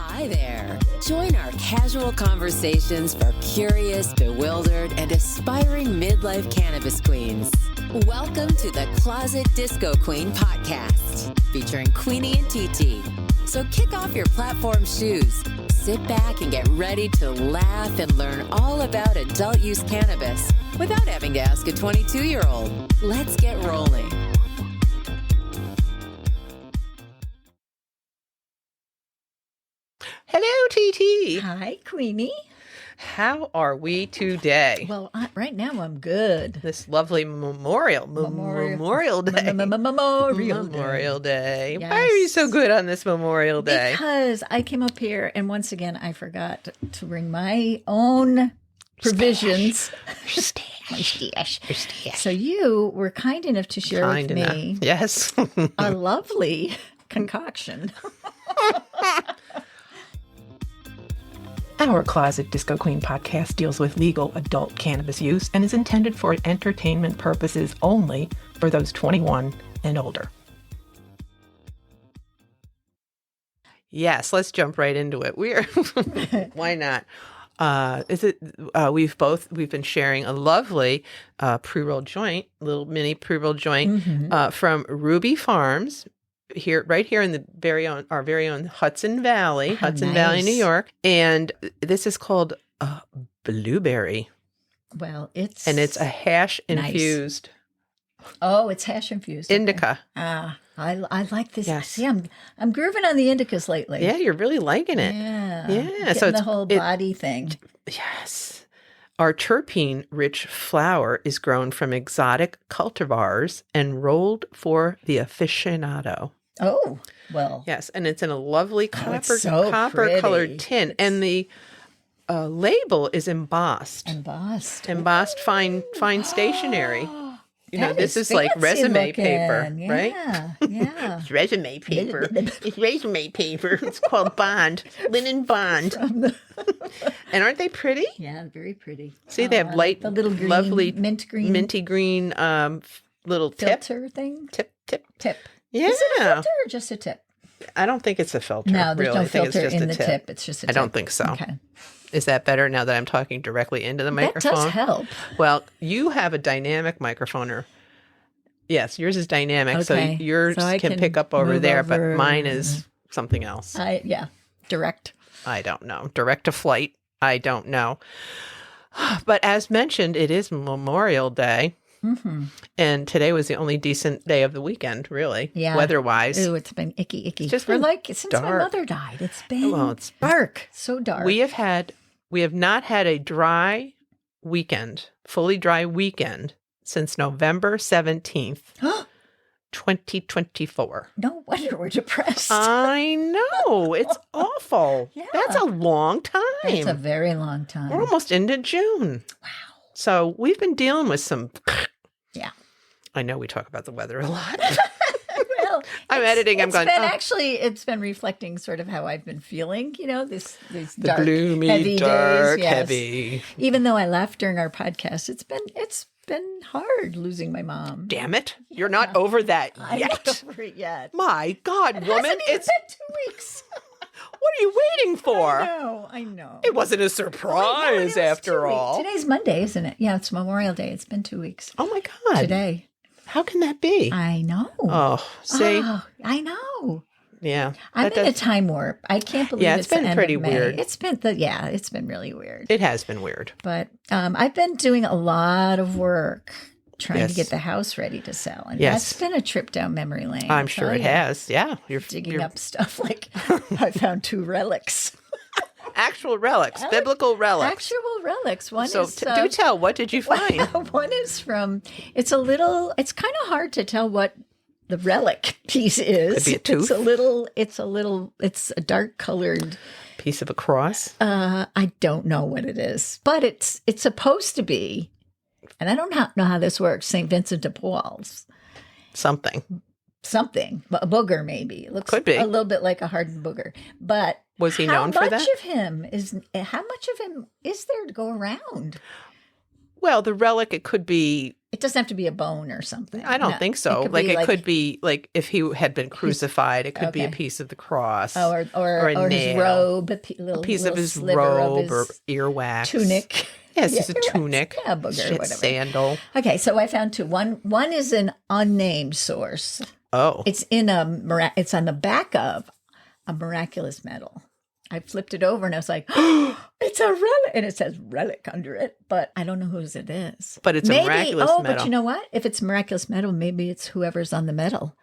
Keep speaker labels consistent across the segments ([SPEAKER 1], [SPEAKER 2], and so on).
[SPEAKER 1] Hi there. Join our casual conversations for curious, bewildered, and aspiring midlife cannabis queens. Welcome to the Closet Disco Queen Potcast, featuring Queenie and TT. So kick off your platform shoes, sit back, and get ready to laugh and learn all about adult use cannabis without having to ask a 22-year-old. Let's get rolling.
[SPEAKER 2] Hello, TT.
[SPEAKER 3] Hi, Queenie.
[SPEAKER 2] How are we today?
[SPEAKER 3] Well, right now I'm good.
[SPEAKER 2] This lovely Memorial Day.
[SPEAKER 3] Memorial Day.
[SPEAKER 2] Memorial Day.
[SPEAKER 3] Yes.
[SPEAKER 2] Why are you so good on this Memorial Day?
[SPEAKER 3] Because I came up here and once again I forgot to bring my own provisions. My stash. So you were kind enough to share with me
[SPEAKER 2] Yes.
[SPEAKER 3] a lovely concoction.
[SPEAKER 4] Our Closet Disco Queen podcast deals with legal adult cannabis use and is intended for entertainment purposes only for those 21 and older.
[SPEAKER 2] Yes, let's jump right into it. We're why not? We've been sharing a lovely pre-roll joint, little mini pre-roll joint from Ruby Farms. Right here in our very own Hudson Valley, Valley, New York. And this is called Blueberry.
[SPEAKER 3] Well, it's
[SPEAKER 2] a hash infused.
[SPEAKER 3] Nice. Oh, it's hash infused.
[SPEAKER 2] Indica.
[SPEAKER 3] Okay. I like this.
[SPEAKER 2] Yes.
[SPEAKER 3] See, I'm grooving on the indicas lately.
[SPEAKER 2] Yeah, you're really liking it.
[SPEAKER 3] Yeah.
[SPEAKER 2] So it's
[SPEAKER 3] the whole body thing.
[SPEAKER 2] Yes. Our terpene-rich flower is grown from exotic cultivars and rolled for the aficionado.
[SPEAKER 3] Oh, well.
[SPEAKER 2] Yes, and it's in a lovely copper
[SPEAKER 3] pretty.
[SPEAKER 2] colored tin, and the label is embossed. Embossed fine stationery. You know, this is like resume
[SPEAKER 3] looking.
[SPEAKER 2] paper,
[SPEAKER 3] Yeah,
[SPEAKER 2] right?
[SPEAKER 3] Yeah.
[SPEAKER 2] It's resume paper. It's resume paper. It's called bond, linen bond. And aren't they pretty?
[SPEAKER 3] Yeah, very pretty.
[SPEAKER 2] See, they have light,
[SPEAKER 3] the little green,
[SPEAKER 2] lovely,
[SPEAKER 3] minty
[SPEAKER 2] green, little
[SPEAKER 3] filter thing.
[SPEAKER 2] Tip. Yeah.
[SPEAKER 3] Is it a filter or just a tip?
[SPEAKER 2] I don't think it's a filter.
[SPEAKER 3] No, there's
[SPEAKER 2] really.
[SPEAKER 3] no
[SPEAKER 2] I think
[SPEAKER 3] filter
[SPEAKER 2] it's just
[SPEAKER 3] in
[SPEAKER 2] a
[SPEAKER 3] the tip. It's just a tip.
[SPEAKER 2] I don't think so.
[SPEAKER 3] Okay.
[SPEAKER 2] Is that better now that I'm talking directly into the microphone?
[SPEAKER 3] That does help.
[SPEAKER 2] Well, you have a dynamic microphone. Yes, yours is dynamic,
[SPEAKER 3] Okay.
[SPEAKER 2] so yours
[SPEAKER 3] So I
[SPEAKER 2] can pick up over there, but mine is something else.
[SPEAKER 3] Direct.
[SPEAKER 2] I don't know. Direct to flight. I don't know. But as mentioned, it is Memorial Day.
[SPEAKER 3] Mm-hmm.
[SPEAKER 2] And today was the only decent day of the weekend, really, weather-wise.
[SPEAKER 3] Ooh, it's been icky.
[SPEAKER 2] It's just
[SPEAKER 3] since
[SPEAKER 2] dark.
[SPEAKER 3] my mother died, it's been dark, so dark.
[SPEAKER 2] We have not had a dry weekend, fully dry weekend, since November 17th, 2024.
[SPEAKER 3] No wonder we're depressed.
[SPEAKER 2] I know. It's awful.
[SPEAKER 3] Yeah.
[SPEAKER 2] That's a long time.
[SPEAKER 3] That's a very long time.
[SPEAKER 2] We're almost into June.
[SPEAKER 3] Wow.
[SPEAKER 2] So we've been dealing with some...
[SPEAKER 3] Yeah.
[SPEAKER 2] I know we talk about the weather a lot.
[SPEAKER 3] Well,
[SPEAKER 2] I'm editing.
[SPEAKER 3] It's been reflecting sort of how I've been feeling, these dark,
[SPEAKER 2] gloomy,
[SPEAKER 3] heavy
[SPEAKER 2] dark,
[SPEAKER 3] days. Yes.
[SPEAKER 2] heavy.
[SPEAKER 3] Even though I laughed during our podcast, it's been hard losing my mom.
[SPEAKER 2] Damn it. You're not over that
[SPEAKER 3] I'm
[SPEAKER 2] yet.
[SPEAKER 3] not over it yet.
[SPEAKER 2] My God, woman.
[SPEAKER 3] It's been 2 weeks.
[SPEAKER 2] What are you waiting for?
[SPEAKER 3] I know.
[SPEAKER 2] It wasn't a surprise after all.
[SPEAKER 3] Today's Monday, isn't it? Yeah, it's Memorial Day. It's been 2 weeks.
[SPEAKER 2] Oh my God.
[SPEAKER 3] Today.
[SPEAKER 2] How can that be?
[SPEAKER 3] I know.
[SPEAKER 2] Oh, see?
[SPEAKER 3] Oh, I know.
[SPEAKER 2] Yeah.
[SPEAKER 3] I'm in a time warp. I can't believe
[SPEAKER 2] it's been
[SPEAKER 3] the end
[SPEAKER 2] pretty
[SPEAKER 3] of May.
[SPEAKER 2] weird.
[SPEAKER 3] It's been really weird.
[SPEAKER 2] It has been weird.
[SPEAKER 3] But I've been doing a lot of work trying to get the house ready to sell. And that's been a trip down memory lane.
[SPEAKER 2] I'm sure it has. Yeah.
[SPEAKER 3] You're digging up stuff like I found 2 relics.
[SPEAKER 2] Actual relics, biblical relics.
[SPEAKER 3] Actual relics. One
[SPEAKER 2] so
[SPEAKER 3] is...
[SPEAKER 2] do tell, what did you find?
[SPEAKER 3] One is from... it's kind of hard to tell what the relic piece is.
[SPEAKER 2] Could be a tooth.
[SPEAKER 3] It's a dark colored...
[SPEAKER 2] piece of a cross?
[SPEAKER 3] I don't know what it is. But it's supposed to be, and I don't know how this works, St. Vincent de Paul's.
[SPEAKER 2] Something.
[SPEAKER 3] A booger maybe. It looks
[SPEAKER 2] Could be
[SPEAKER 3] a little bit like a hardened booger. But
[SPEAKER 2] was he known for that?
[SPEAKER 3] How much of him is there to go around?
[SPEAKER 2] Well, the relic, it could be.
[SPEAKER 3] It doesn't have to be a bone or something.
[SPEAKER 2] I don't think so. It could be like if he had been crucified, it could be a piece of the cross,
[SPEAKER 3] or
[SPEAKER 2] a
[SPEAKER 3] his
[SPEAKER 2] nail,
[SPEAKER 3] robe,
[SPEAKER 2] a piece of his robe or earwax,
[SPEAKER 3] tunic.
[SPEAKER 2] Yes, it's a tunic,
[SPEAKER 3] whatever.
[SPEAKER 2] Sandal.
[SPEAKER 3] Okay, so I found two. One is an unnamed source.
[SPEAKER 2] Oh,
[SPEAKER 3] It's it's on the back of a miraculous medal. I flipped it over and I was like, oh, it's a relic. And it says relic under it, but I don't know whose it is.
[SPEAKER 2] But it's a miraculous medal.
[SPEAKER 3] But you know what? If it's a miraculous medal, maybe it's whoever's on the medal,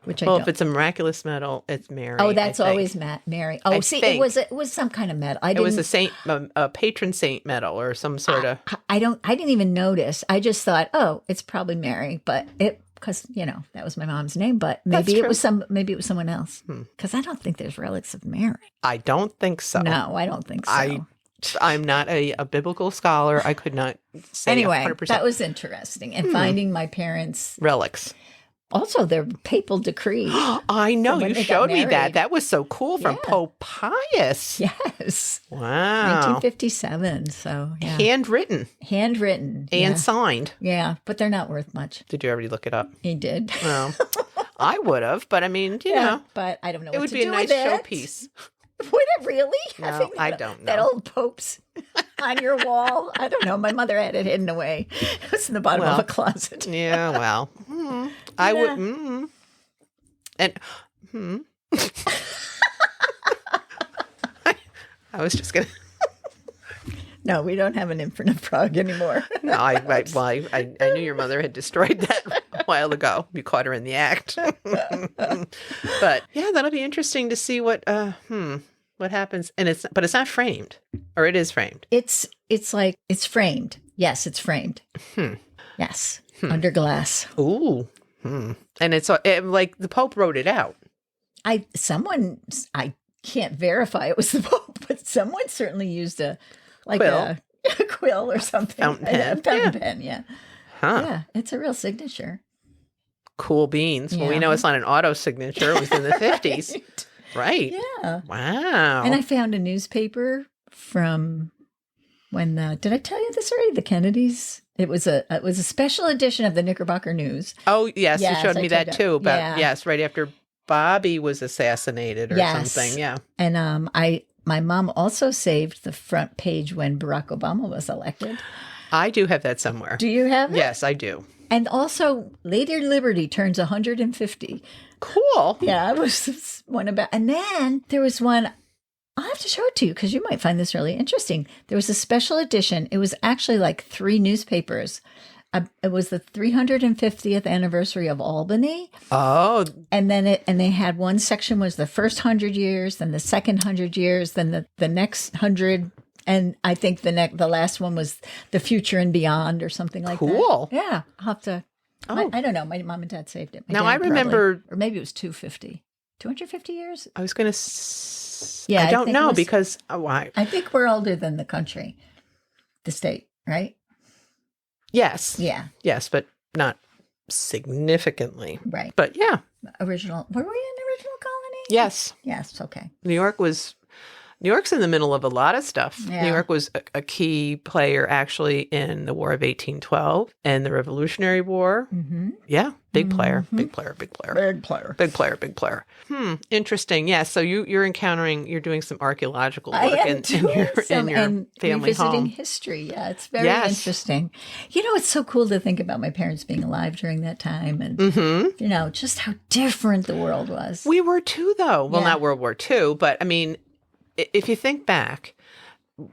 [SPEAKER 3] which I
[SPEAKER 2] well,
[SPEAKER 3] don't.
[SPEAKER 2] if it's a miraculous medal, it's Mary.
[SPEAKER 3] Oh, that's always Mary. Oh, it was some kind of medal.
[SPEAKER 2] It was a patron saint medal or some sort of.
[SPEAKER 3] I didn't even notice. I just thought, oh, it's probably Mary, but because that was my mom's name, but maybe it was someone else. Because I don't think there's relics of Mary.
[SPEAKER 2] I don't think so.
[SPEAKER 3] No, I don't think so.
[SPEAKER 2] I'm not a biblical scholar. I could not say
[SPEAKER 3] anyway,
[SPEAKER 2] 100%.
[SPEAKER 3] That was interesting. And finding my parents'
[SPEAKER 2] relics.
[SPEAKER 3] Also, their papal decree.
[SPEAKER 2] I know. You showed me that. That was so cool from Pope Pius.
[SPEAKER 3] Yes.
[SPEAKER 2] Wow.
[SPEAKER 3] 1957. So, yeah.
[SPEAKER 2] Handwritten. And signed.
[SPEAKER 3] Yeah, but they're not worth much.
[SPEAKER 2] Did you already look it up?
[SPEAKER 3] He did.
[SPEAKER 2] Well, I would have, but I mean, you know.
[SPEAKER 3] But I don't know
[SPEAKER 2] it
[SPEAKER 3] what
[SPEAKER 2] would be a nice showpiece.
[SPEAKER 3] Would it really?
[SPEAKER 2] No, I don't know.
[SPEAKER 3] That old Pope's on your wall? I don't know. My mother had it hidden away. It was in the bottom of a closet.
[SPEAKER 2] Yeah, well. I would. And. I was just going to.
[SPEAKER 3] No, we don't have an infinite frog anymore.
[SPEAKER 2] No, I knew your mother had destroyed that a while ago. You caught her in the act. But yeah, that'll be interesting to see what happens. And it's not framed, or it is framed.
[SPEAKER 3] It's framed. Yes, it's framed. Yes, under glass.
[SPEAKER 2] Ooh. And it's like the Pope wrote it out.
[SPEAKER 3] I can't verify it was the Pope, but someone certainly used a quill or something.
[SPEAKER 2] Fountain pen.
[SPEAKER 3] A fountain pen, yeah.
[SPEAKER 2] Huh.
[SPEAKER 3] Yeah, it's a real signature.
[SPEAKER 2] Cool beans. Well, we know it's not an auto signature. It was in the 50s. Right.
[SPEAKER 3] Yeah.
[SPEAKER 2] Wow.
[SPEAKER 3] And I found a newspaper from when, did I tell you this already? The Kennedys. It was a special edition of the Knickerbocker News.
[SPEAKER 2] Oh, yes. You showed me that too. But yes, right after Bobby was assassinated or something. Yeah.
[SPEAKER 3] And my mom also saved the front page when Barack Obama was elected.
[SPEAKER 2] I do have that somewhere.
[SPEAKER 3] Do you have it?
[SPEAKER 2] Yes, I do.
[SPEAKER 3] And also, Lady Liberty turns 150.
[SPEAKER 2] Cool.
[SPEAKER 3] Yeah, it was one about. And then there was one, I'll have to show it to you because you might find this really interesting. There was a special edition. It was actually like 3 newspapers. It was the 350th anniversary of Albany. Oh. And then they had one section was the first 100 years, then the second 100 years, then the next 100. And I think the last one was the future and beyond or something like that. Cool. Yeah. I'll have to. I don't know. My mom and dad saved it.
[SPEAKER 2] Now I remember.
[SPEAKER 3] Or maybe it was 250. 250 years?
[SPEAKER 2] I was going to. I don't know because. Why?
[SPEAKER 3] I think we're older than the country, the state, right?
[SPEAKER 2] Yes.
[SPEAKER 3] Yeah.
[SPEAKER 2] Yes, but not significantly.
[SPEAKER 3] Right.
[SPEAKER 2] But yeah.
[SPEAKER 3] Were we an original colony?
[SPEAKER 2] Yes.
[SPEAKER 3] Yes. Okay.
[SPEAKER 2] New York's in the middle of a lot of stuff.
[SPEAKER 3] Yeah.
[SPEAKER 2] New York was a key player actually in the War of 1812 and the Revolutionary War. Mm-hmm. Yeah. Big player. Interesting. Yeah. So you're doing some archaeological work in your family
[SPEAKER 3] revisiting
[SPEAKER 2] home.
[SPEAKER 3] history. Yeah. It's very interesting. It's so cool to think about my parents being alive during that time and, just how different the world was.
[SPEAKER 2] We were too, though. Well, not World War II, but I mean, if you think back,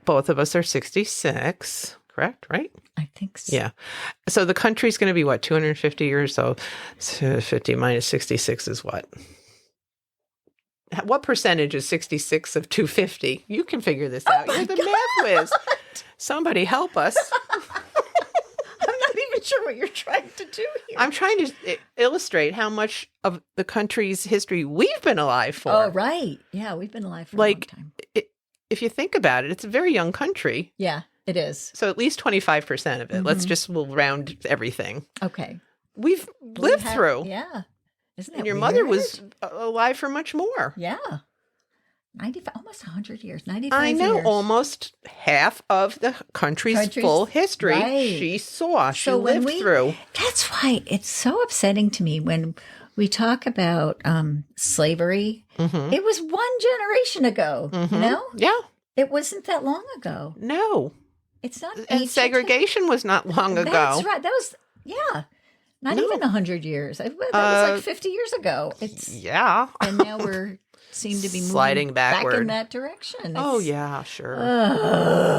[SPEAKER 2] both of us are 66, correct? Right?
[SPEAKER 3] I think so.
[SPEAKER 2] Yeah. So the country's going to be, 250 years? So 50 minus 66 is what? What percentage is 66 of 250? You can figure this out. You're the math whiz. Somebody help us.
[SPEAKER 3] I'm not even sure what you're trying to do here.
[SPEAKER 2] I'm trying to illustrate how much of the country's history we've been alive for.
[SPEAKER 3] Oh, right. Yeah, we've been alive for a long time.
[SPEAKER 2] If you think about it, it's a very young country.
[SPEAKER 3] Yeah, it is.
[SPEAKER 2] So at least 25% of it. We'll round everything.
[SPEAKER 3] Okay.
[SPEAKER 2] We've lived through.
[SPEAKER 3] Yeah. Isn't that
[SPEAKER 2] And your
[SPEAKER 3] weird?
[SPEAKER 2] mother was alive for much more.
[SPEAKER 3] Yeah. 95, almost 100 years, 95
[SPEAKER 2] I know,
[SPEAKER 3] years.
[SPEAKER 2] almost half of the country's full history
[SPEAKER 3] right.
[SPEAKER 2] she saw, she
[SPEAKER 3] So when
[SPEAKER 2] lived through.
[SPEAKER 3] That's why it's so upsetting to me when we talk about slavery. It was one generation ago, you know?
[SPEAKER 2] Yeah.
[SPEAKER 3] It wasn't that long ago.
[SPEAKER 2] No.
[SPEAKER 3] It's not
[SPEAKER 2] And
[SPEAKER 3] ancient.
[SPEAKER 2] segregation was not long ago.
[SPEAKER 3] That's right. That was, not even 100 years. That was like 50 years ago.
[SPEAKER 2] Yeah.
[SPEAKER 3] And now we're seem to be moving
[SPEAKER 2] Sliding backward.
[SPEAKER 3] back in that direction.
[SPEAKER 2] Oh, yeah, sure.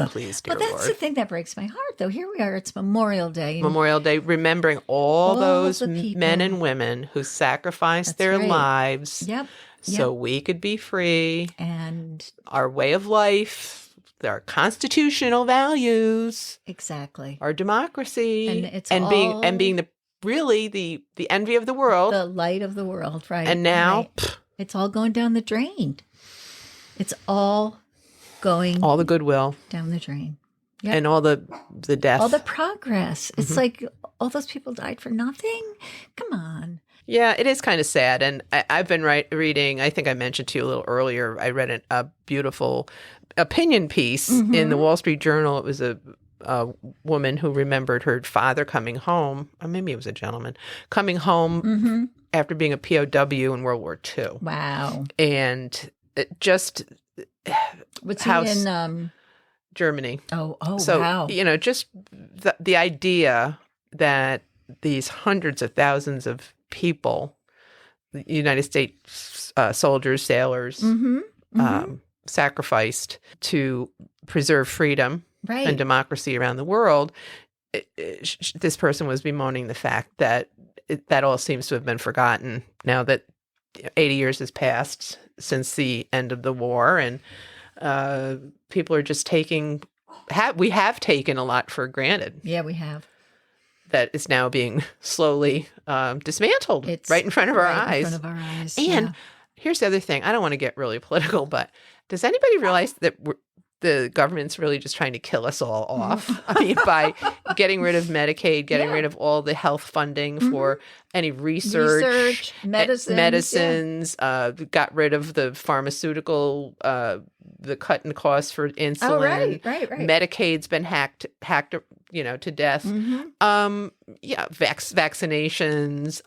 [SPEAKER 2] Please, dear
[SPEAKER 3] But that's
[SPEAKER 2] Lord.
[SPEAKER 3] the thing that breaks my heart, though. Here we are. It's Memorial Day.
[SPEAKER 2] Memorial Day, remembering all those
[SPEAKER 3] the people.
[SPEAKER 2] men and women who sacrificed their
[SPEAKER 3] right.
[SPEAKER 2] lives
[SPEAKER 3] Yep.
[SPEAKER 2] so we could be free.
[SPEAKER 3] And
[SPEAKER 2] Our way of life, our constitutional values,
[SPEAKER 3] exactly.
[SPEAKER 2] our democracy,
[SPEAKER 3] And it's
[SPEAKER 2] being the envy of the world.
[SPEAKER 3] The light of the world, right?
[SPEAKER 2] And now,
[SPEAKER 3] right. It's all going down the drain. It's all going
[SPEAKER 2] all the goodwill
[SPEAKER 3] down the drain. Yep.
[SPEAKER 2] and all the death.
[SPEAKER 3] All the progress. It's like all those people died for nothing. Come on.
[SPEAKER 2] Yeah, it is kind of sad. And I've been reading, I think I mentioned to you a little earlier, I read a beautiful opinion piece in the Wall Street Journal. It was a woman who remembered her father coming home, or maybe it was a gentleman, coming home after being a POW in World War II.
[SPEAKER 3] Wow.
[SPEAKER 2] And it just
[SPEAKER 3] What's he in?
[SPEAKER 2] Germany.
[SPEAKER 3] Oh,
[SPEAKER 2] So,
[SPEAKER 3] wow.
[SPEAKER 2] Just the idea that these hundreds of thousands of people, the United States soldiers, sailors, sacrificed to preserve freedom
[SPEAKER 3] Right.
[SPEAKER 2] and democracy around the world. This person was bemoaning the fact that that all seems to have been forgotten now that 80 years has passed since the end of the war, and people are just we have taken a lot for granted.
[SPEAKER 3] Yeah, we have.
[SPEAKER 2] That is now being slowly dismantled right in front of our eyes.
[SPEAKER 3] In front of our eyes.
[SPEAKER 2] And here's the other thing. I don't want to get really political, but does anybody realize that the government's really just trying to kill us all off? I mean, by getting rid of Medicaid, getting rid of all the health funding for any research medicines, got rid of the pharmaceutical, the cut in costs for insulin.
[SPEAKER 3] Oh, right.
[SPEAKER 2] Medicaid's been hacked, to death. Vaccinations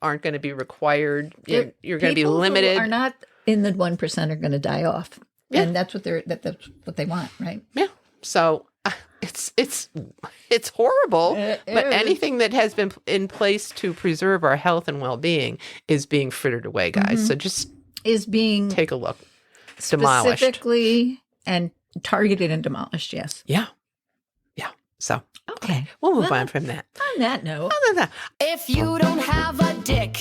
[SPEAKER 2] aren't going to be required. You're going to be limited.
[SPEAKER 3] People who are not in the 1% are going to die off. Yeah. And that's what that's what they want, right?
[SPEAKER 2] Yeah. So it's horrible, but anything that has been in place to preserve our health and well-being is being frittered away, guys. So just take a look. Demolished.
[SPEAKER 3] Specifically and targeted and demolished, yes.
[SPEAKER 2] Yeah. Yeah. So
[SPEAKER 3] okay.
[SPEAKER 2] We'll move on from that.
[SPEAKER 3] On that note.
[SPEAKER 5] If you don't have a dick,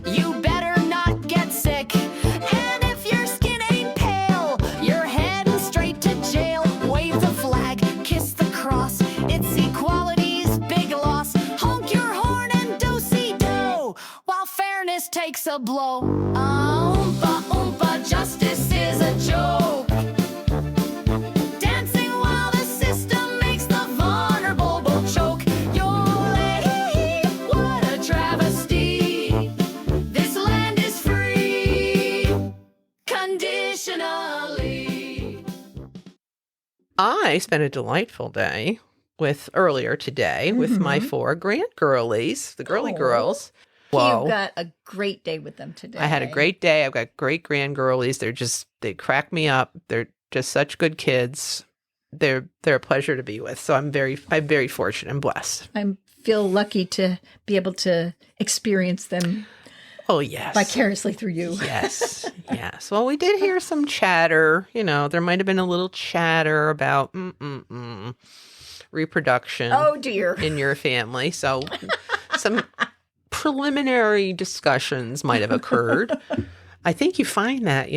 [SPEAKER 5] you better not get sick. And if your skin ain't pale, you're heading straight to jail. Wave the flag, kiss the cross. It's equality's big loss. Honk your horn and do-si-do while fairness takes a blow. Oompa, oompa, justice is a joke. Dancing while the system makes the vulnerable choke. Yole, what a travesty. This land is free, conditionally.
[SPEAKER 2] I spent a delightful day earlier today with my 4 grandgirlies, the girly girls.
[SPEAKER 3] Whoa. You got a great day with them today.
[SPEAKER 2] I had a great day. I've got great grandgirlies. They crack me up. They're just such good kids. They're a pleasure to be with. So I'm very fortunate and blessed.
[SPEAKER 3] I feel lucky to be able to experience them.
[SPEAKER 2] Oh, yes.
[SPEAKER 3] Vicariously through you.
[SPEAKER 2] Yes. Yes. Well, we did hear some chatter. There might have been a little chatter about reproduction.
[SPEAKER 3] Oh, dear.
[SPEAKER 2] In your family. So some preliminary discussions might have occurred. I think you find that,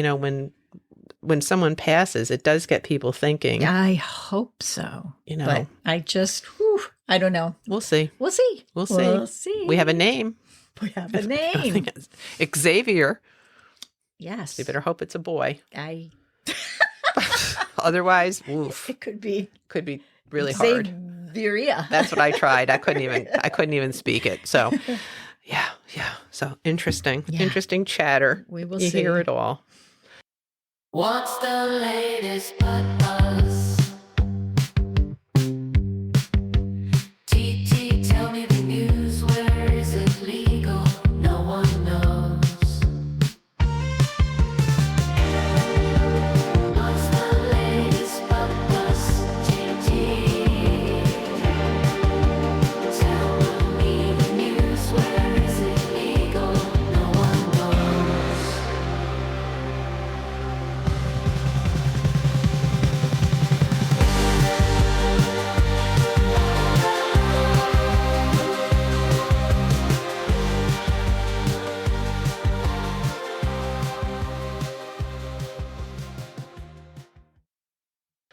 [SPEAKER 2] when someone passes, it does get people thinking.
[SPEAKER 3] I hope so. But I just, I don't know.
[SPEAKER 2] We'll see.
[SPEAKER 3] We'll see.
[SPEAKER 2] We'll see. We have a name.
[SPEAKER 3] We have a name.
[SPEAKER 2] Xavier.
[SPEAKER 3] Yes.
[SPEAKER 2] We better hope it's a boy.
[SPEAKER 3] I
[SPEAKER 2] Otherwise, oof.
[SPEAKER 3] It could be
[SPEAKER 2] really hard.
[SPEAKER 3] Xavier.
[SPEAKER 2] That's what I tried. I couldn't even speak it. So, yeah. So interesting. Yeah. Interesting chatter.
[SPEAKER 3] We will
[SPEAKER 2] see. You hear it all.
[SPEAKER 5] What's the latest but buzz? TT, tell me the news. Where is it legal? No one knows. What's the latest but buzz? TT, tell me the news. Where is it legal? No one knows.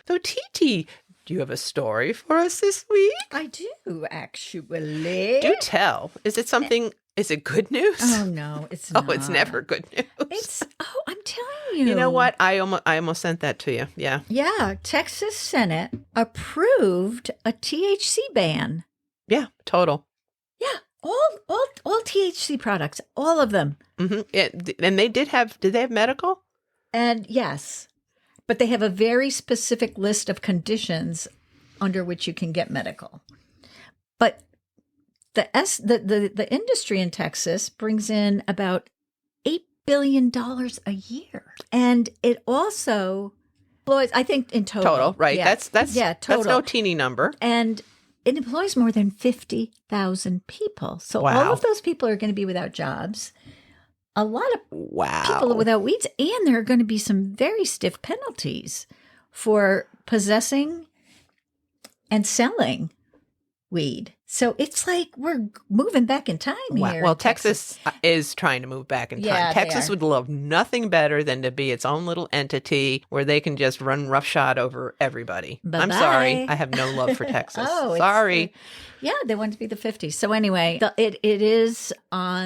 [SPEAKER 2] So, TT, do you have a story for us this week?
[SPEAKER 3] I do, actually.
[SPEAKER 2] Do tell. Is it something? Is it good news?
[SPEAKER 3] Oh, no, it's
[SPEAKER 2] Oh,
[SPEAKER 3] not.
[SPEAKER 2] it's never good news.
[SPEAKER 3] I'm telling you.
[SPEAKER 2] You know what? I almost sent that to you. Yeah.
[SPEAKER 3] Yeah, Texas Senate approved a THC ban.
[SPEAKER 2] Yeah. Total.
[SPEAKER 3] Yeah, all THC products, all of them.
[SPEAKER 2] And they did they have medical?
[SPEAKER 3] And yes, but they have a very specific list of conditions under which you can get medical. But the industry in Texas brings in about $8 billion a year. And it also employs, I think in total.
[SPEAKER 2] Total, right.
[SPEAKER 3] Yeah.
[SPEAKER 2] That's
[SPEAKER 3] total.
[SPEAKER 2] That's no teeny number.
[SPEAKER 3] And it employs more than 50,000 people. So
[SPEAKER 2] Wow.
[SPEAKER 3] all of those people are going to be without jobs. A lot of
[SPEAKER 2] Wow.
[SPEAKER 3] people without weeds, and there are going to be some very stiff penalties for possessing and selling weed. So it's like we're moving back in time
[SPEAKER 2] Wow.
[SPEAKER 3] here.
[SPEAKER 2] Well,
[SPEAKER 3] in
[SPEAKER 2] Texas is trying to move back in time.
[SPEAKER 3] Yeah, they
[SPEAKER 2] Texas
[SPEAKER 3] are.
[SPEAKER 2] would love nothing better than to be its own little entity where they can just run roughshod over everybody. I'm
[SPEAKER 3] Bye-bye.
[SPEAKER 2] sorry. I have no love for Texas.
[SPEAKER 3] Oh,
[SPEAKER 2] sorry.
[SPEAKER 3] Yeah, they want to be the 50s. So anyway, it is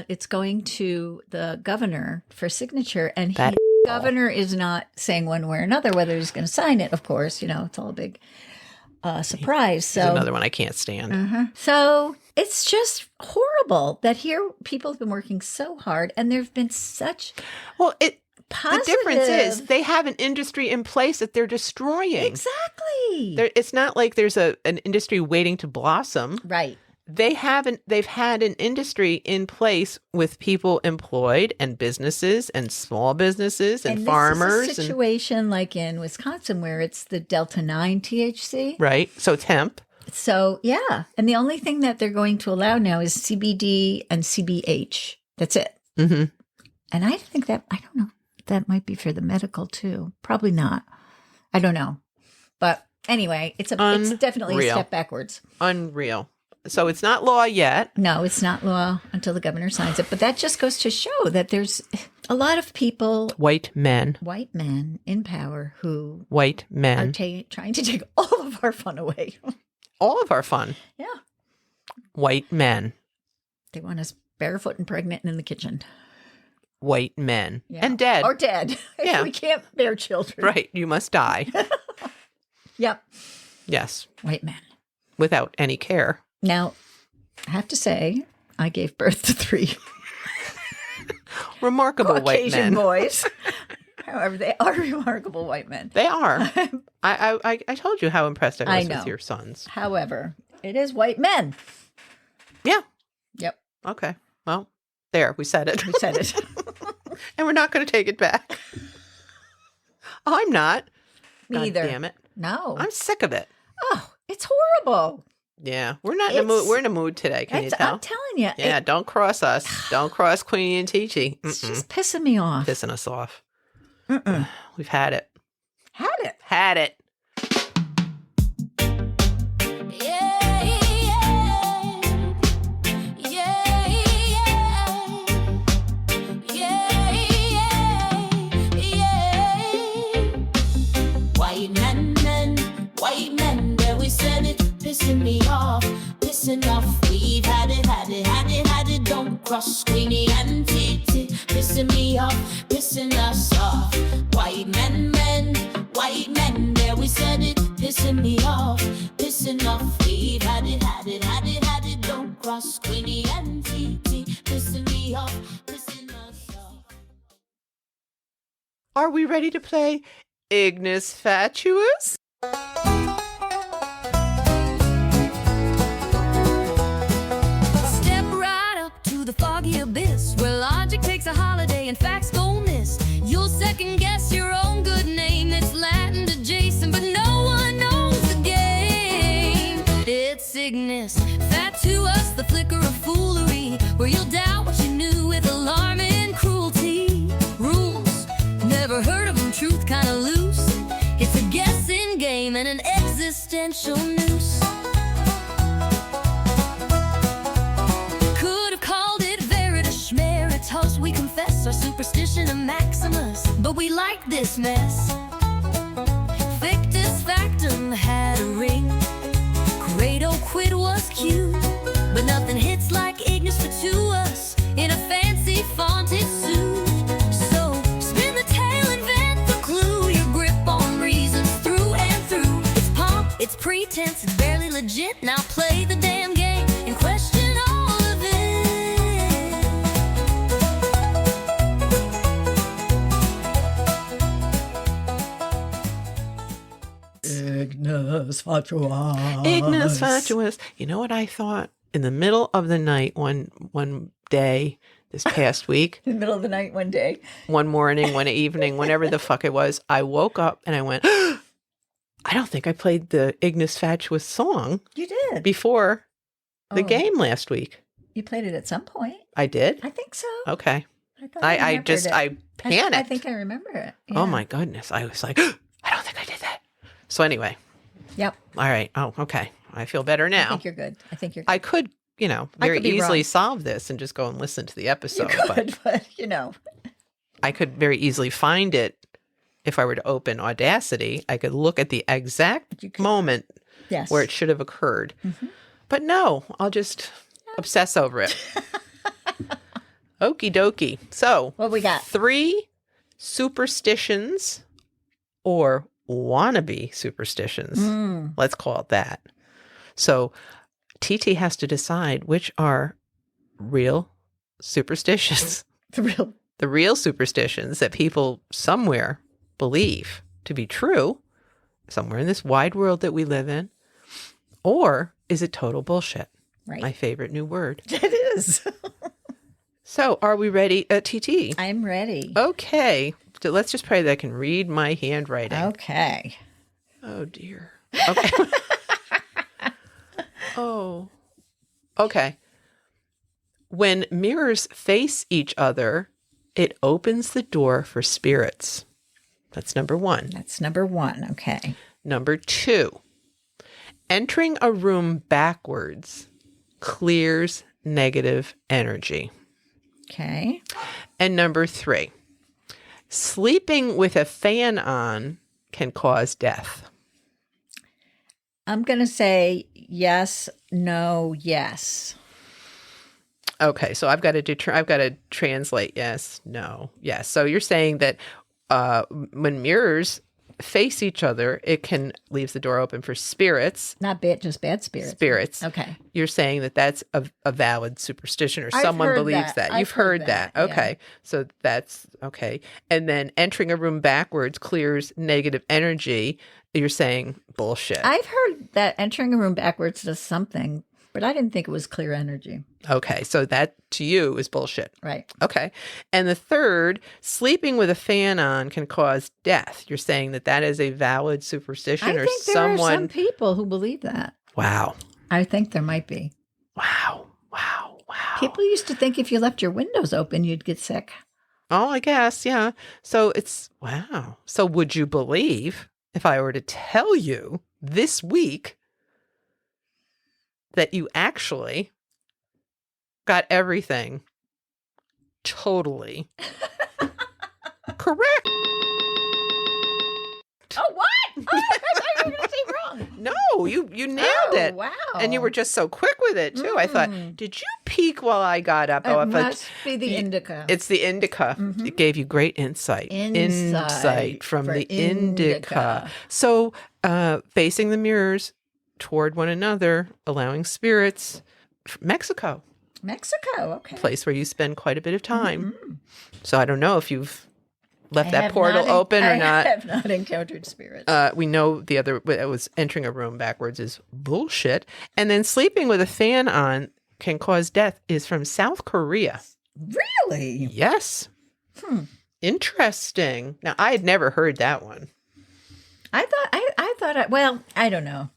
[SPEAKER 3] it's going to the governor for signature, and the governor is not saying one way or another whether he's going to sign it. Of course, it's all a big surprise. So
[SPEAKER 2] There's another one I can't stand.
[SPEAKER 3] So it's just horrible that here people have been working so hard, and there have been such
[SPEAKER 2] Well, the
[SPEAKER 3] positive.
[SPEAKER 2] difference is they have an industry in place that they're destroying.
[SPEAKER 3] Exactly.
[SPEAKER 2] It's not like there's an industry waiting to blossom.
[SPEAKER 3] Right.
[SPEAKER 2] They've had an industry in place with people employed and businesses and small businesses and farmers.
[SPEAKER 3] This is a situation like in Wisconsin where it's the Delta 9 THC.
[SPEAKER 2] Right. So it's hemp.
[SPEAKER 3] So, yeah. And the only thing that they're going to allow now is CBD and CBH. That's it.
[SPEAKER 2] Mm-hmm.
[SPEAKER 3] And I think I don't know, that might be for the medical too. Probably not. I don't know. But anyway, it's definitely a step backwards.
[SPEAKER 2] Unreal. So it's not law yet.
[SPEAKER 3] No, it's not law until the governor signs it. But that just goes to show that there's a lot of people,
[SPEAKER 2] White men
[SPEAKER 3] in power who
[SPEAKER 2] White men.
[SPEAKER 3] are trying to take all of our fun away.
[SPEAKER 2] All of our fun.
[SPEAKER 3] Yeah.
[SPEAKER 2] White men.
[SPEAKER 3] They want us barefoot and pregnant and in the kitchen.
[SPEAKER 2] White men.
[SPEAKER 3] Yeah.
[SPEAKER 2] And dead.
[SPEAKER 3] Or dead.
[SPEAKER 2] Yeah.
[SPEAKER 3] We can't bear children.
[SPEAKER 2] Right. You must die.
[SPEAKER 3] Yep.
[SPEAKER 2] Yes.
[SPEAKER 3] White men.
[SPEAKER 2] Without any care.
[SPEAKER 3] Now, I have to say, I gave birth to 3
[SPEAKER 2] Remarkable white
[SPEAKER 3] Caucasian
[SPEAKER 2] men.
[SPEAKER 3] boys. However, they are remarkable white men.
[SPEAKER 2] They are. I told you how impressed I
[SPEAKER 3] I
[SPEAKER 2] was
[SPEAKER 3] know.
[SPEAKER 2] with your sons.
[SPEAKER 3] However, it is white men.
[SPEAKER 2] Yeah.
[SPEAKER 3] Yep.
[SPEAKER 2] Okay. Well, there. We said it.
[SPEAKER 3] We said it.
[SPEAKER 2] And we're not going to take it back. I'm not.
[SPEAKER 3] Me
[SPEAKER 2] God
[SPEAKER 3] either.
[SPEAKER 2] damn it.
[SPEAKER 3] No.
[SPEAKER 2] I'm sick of it.
[SPEAKER 3] Oh, it's horrible.
[SPEAKER 2] Yeah. We're not in a mood. We're in a mood today. Can you tell?
[SPEAKER 3] I'm telling you.
[SPEAKER 2] Yeah. Don't cross us. Don't cross Queenie and TT.
[SPEAKER 3] It's just pissing me off.
[SPEAKER 2] Pissing us off. We've had it.
[SPEAKER 3] Had it.
[SPEAKER 2] Had it.
[SPEAKER 5] Yeah, yeah, yeah. White men, there we said it, pissing me off, pissing off. We've had it. Don't cross Queenie and TT, pissing me off, pissing us off. White men, there we said it, pissing me off, pissing off. We've had it. Don't cross Queenie and TT, pissing me off, pissing us off.
[SPEAKER 2] Are we ready to play Ignis Fatuous?
[SPEAKER 5] Step right up to the foggy abyss where logic takes a holiday and facts go miss. You'll second guess your own good name. It's Latin adjacent, but no one knows the game. It's Ignis Fatuous, the flicker of foolery, where you'll doubt what you knew with alarming cruelty. Rules, never heard of them, truth kinda loose. It's a guessing game and an existential noose. Could have called it Veritas Schmeritas. We confess our superstition of Maximus, but we like this mess. Fictus factum had a ring. Credo quid was cute, but nothing hits like Ignis Fatuous in a fancy fonted suit. So spin the tale, invent the clue. Your grip on reasons through and through. It's pomp, it's pretense, it's barely legit. Now play the damn game and question all of it.
[SPEAKER 3] Ignis Fatuous.
[SPEAKER 2] Ignis Fatuous. You know what I thought? In the middle of the night, one day this past week,
[SPEAKER 3] In the middle of the night one day.
[SPEAKER 2] one morning, one evening, whenever the fuck it was, I woke up and I went, I don't think I played the Ignis Fatuous song
[SPEAKER 3] You did.
[SPEAKER 2] before the
[SPEAKER 3] Oh.
[SPEAKER 2] game last week.
[SPEAKER 3] You played it at some point.
[SPEAKER 2] I did?
[SPEAKER 3] I think so.
[SPEAKER 2] Okay.
[SPEAKER 3] thought
[SPEAKER 2] I
[SPEAKER 3] remembered it.
[SPEAKER 2] I panicked.
[SPEAKER 3] I think I remember it.
[SPEAKER 2] Oh
[SPEAKER 3] Yeah.
[SPEAKER 2] my goodness. I was like, I don't think I did that. So anyway,
[SPEAKER 3] Yep.
[SPEAKER 2] all right. Oh, okay. I feel better
[SPEAKER 3] I
[SPEAKER 2] now.
[SPEAKER 3] think you're good. I think you're good.
[SPEAKER 2] I could,
[SPEAKER 3] I
[SPEAKER 2] very
[SPEAKER 3] could be
[SPEAKER 2] easily
[SPEAKER 3] wrong.
[SPEAKER 2] solve this and just go and listen to the
[SPEAKER 3] You
[SPEAKER 2] episode.
[SPEAKER 3] could,
[SPEAKER 2] But
[SPEAKER 3] but
[SPEAKER 2] I could very easily find it if I were to open Audacity. I could look at the exact
[SPEAKER 3] You could.
[SPEAKER 2] moment
[SPEAKER 3] yes.
[SPEAKER 2] where it should have occurred.
[SPEAKER 3] Mhm.
[SPEAKER 2] But no, I'll just obsess over it. Okie dokie. So,
[SPEAKER 3] What we got?
[SPEAKER 2] 3 superstitions or wannabe superstitions.
[SPEAKER 3] Mm.
[SPEAKER 2] Let's call it that. So, TT has to decide which are real superstitions,
[SPEAKER 3] The
[SPEAKER 2] real superstitions that people somewhere believe to be true, somewhere in this wide world that we live in, or is it total bullshit?
[SPEAKER 3] right.
[SPEAKER 2] My favorite new word.
[SPEAKER 3] It is.
[SPEAKER 2] So, are we ready, TT?
[SPEAKER 3] I'm ready.
[SPEAKER 2] Okay. So let's just pray that I can read my handwriting.
[SPEAKER 3] Okay.
[SPEAKER 2] Oh, dear. Okay. Oh. Okay. When mirrors face each other, it opens the door for spirits. That's number 1.
[SPEAKER 3] That's number 1. Okay.
[SPEAKER 2] Number 2, entering a room backwards clears negative energy.
[SPEAKER 3] Okay.
[SPEAKER 2] And number 3, sleeping with a fan on can cause death.
[SPEAKER 3] I'm going to say yes, no, yes.
[SPEAKER 2] Okay, so I've got to translate yes, no, yes. So you're saying that when mirrors face each other, it can leaves the door open for spirits.
[SPEAKER 3] Not bad, just bad spirits.
[SPEAKER 2] Spirits.
[SPEAKER 3] Okay.
[SPEAKER 2] You're saying that that's a valid superstition, or
[SPEAKER 3] I've
[SPEAKER 2] someone
[SPEAKER 3] heard
[SPEAKER 2] believes
[SPEAKER 3] that.
[SPEAKER 2] that. You've
[SPEAKER 3] I've heard
[SPEAKER 2] heard that.
[SPEAKER 3] that, yeah.
[SPEAKER 2] Okay. So that's okay. And then entering a room backwards clears negative energy. You're saying bullshit.
[SPEAKER 3] I've heard that entering a room backwards does something, but I didn't think it was clear energy.
[SPEAKER 2] Okay. So that to you is bullshit.
[SPEAKER 3] Right.
[SPEAKER 2] Okay. And the third, sleeping with a fan on can cause death. You're saying that that is a valid superstition,
[SPEAKER 3] I
[SPEAKER 2] or
[SPEAKER 3] think there
[SPEAKER 2] someone.
[SPEAKER 3] are some people who believe that.
[SPEAKER 2] Wow.
[SPEAKER 3] I think there might be.
[SPEAKER 2] Wow. Wow. Wow.
[SPEAKER 3] People used to think if you left your windows open, you'd get sick.
[SPEAKER 2] Oh, I guess. Yeah. So it's wow. So would you believe if I were to tell you this week that you actually got everything totally correct?
[SPEAKER 3] Oh, what? Oh, I thought you were going to say wrong.
[SPEAKER 2] No, you nailed it.
[SPEAKER 3] Wow.
[SPEAKER 2] And you were just so quick with it too. I thought, did you peek while I got up?
[SPEAKER 3] It
[SPEAKER 2] I thought,
[SPEAKER 3] must be the indica.
[SPEAKER 2] it's the indica. It gave you great insight.
[SPEAKER 3] Insight
[SPEAKER 2] from
[SPEAKER 3] for
[SPEAKER 2] the indica.
[SPEAKER 3] indica.
[SPEAKER 2] So facing the mirrors toward one another, allowing spirits. Mexico,
[SPEAKER 3] Mexico. Okay.
[SPEAKER 2] place where you spend quite a bit of time. So I don't know if you've left that portal open or not.
[SPEAKER 3] I have not encountered spirits.
[SPEAKER 2] We know the other was entering a room backwards is bullshit. And then sleeping with a fan on can cause death is from South Korea.
[SPEAKER 3] Really?
[SPEAKER 2] Yes. Interesting. Now, I had never heard that one.
[SPEAKER 3] I thought, I don't know.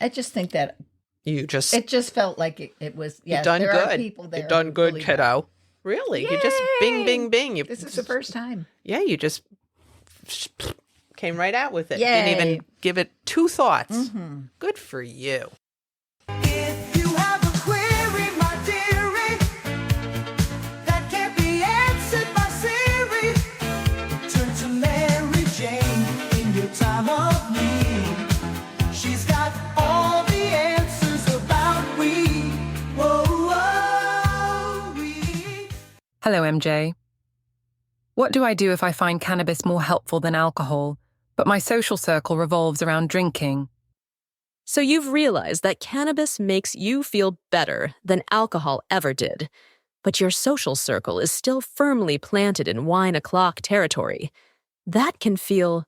[SPEAKER 3] I just think that
[SPEAKER 2] It
[SPEAKER 3] just felt like it was, yes,
[SPEAKER 2] done
[SPEAKER 3] there
[SPEAKER 2] good.
[SPEAKER 3] are people there.
[SPEAKER 2] You done
[SPEAKER 3] who
[SPEAKER 2] good,
[SPEAKER 3] believe
[SPEAKER 2] kiddo. Really? You just bing, bing, bing.
[SPEAKER 3] This is the first time.
[SPEAKER 2] Yeah, you just came right out with it.
[SPEAKER 3] Yay.
[SPEAKER 2] Didn't even give it two thoughts. Good for you.
[SPEAKER 5] If you have a query, my dearie, that can't be answered by Siri, turn to Mary Jane in your time of need. She's got all the answers about we. Whoa, whoa, we.
[SPEAKER 6] Hello, MJ. What do I do if I find cannabis more helpful than alcohol, but my social circle revolves around drinking?
[SPEAKER 7] So you've realized that cannabis makes you feel better than alcohol ever did, but your social circle is still firmly planted in wine o'clock territory. That can feel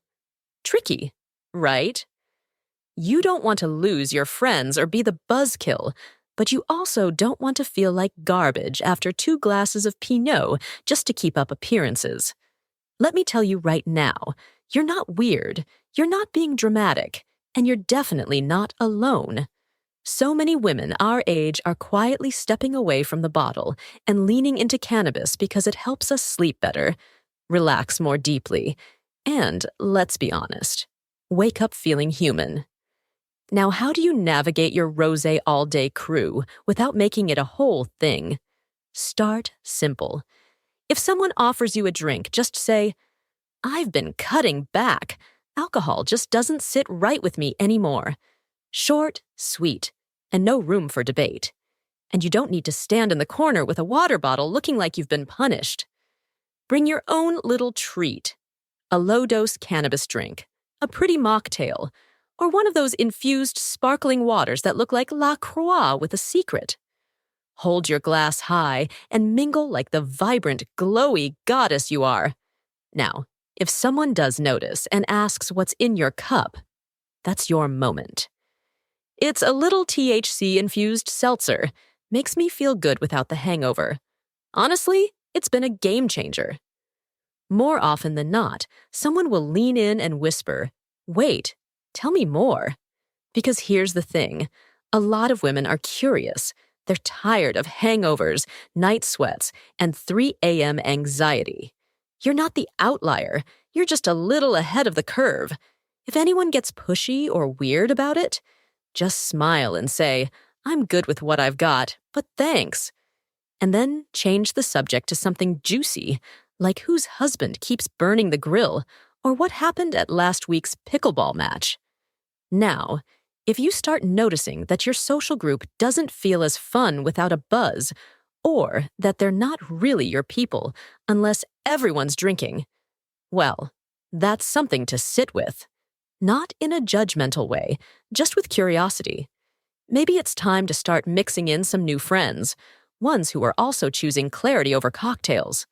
[SPEAKER 7] tricky, right? You don't want to lose your friends or be the buzzkill, but you also don't want to feel like garbage after 2 glasses of Pinot just to keep up appearances. Let me tell you right now, you're not weird, you're not being dramatic, and you're definitely not alone. So many women our age are quietly stepping away from the bottle and leaning into cannabis because it helps us sleep better, relax more deeply, and, let's be honest, wake up feeling human. Now, how do you navigate your rosé all-day crew without making it a whole thing? Start simple. If someone offers you a drink, just say, "I've been cutting back. Alcohol just doesn't sit right with me anymore." Short, sweet, and no room for debate. And you don't need to stand in the corner with a water bottle looking like you've been punished. Bring your own little treat. A low-dose cannabis drink, a pretty mocktail, or one of those infused sparkling waters that look like La Croix with a secret. Hold your glass high and mingle like the vibrant, glowy goddess you are. Now, if someone does notice and asks what's in your cup, that's your moment. It's a little THC-infused seltzer. Makes me feel good without the hangover. Honestly, it's been a game changer. More often than not, someone will lean in and whisper, "Wait, tell me more." Because here's the thing. A lot of women are curious. They're tired of hangovers, night sweats, and 3 a.m. anxiety. You're not the outlier. You're just a little ahead of the curve. If anyone gets pushy or weird about it, just smile and say, "I'm good with what I've got, but thanks." And then change the subject to something juicy, like whose husband keeps burning the grill, or what happened at last week's pickleball match. Now, if you start noticing that your social group doesn't feel as fun without a buzz, or that they're not really your people unless everyone's drinking, well, that's something to sit with. Not in a judgmental way, just with curiosity. Maybe it's time to start mixing in some new friends, ones who are also choosing clarity over cocktails.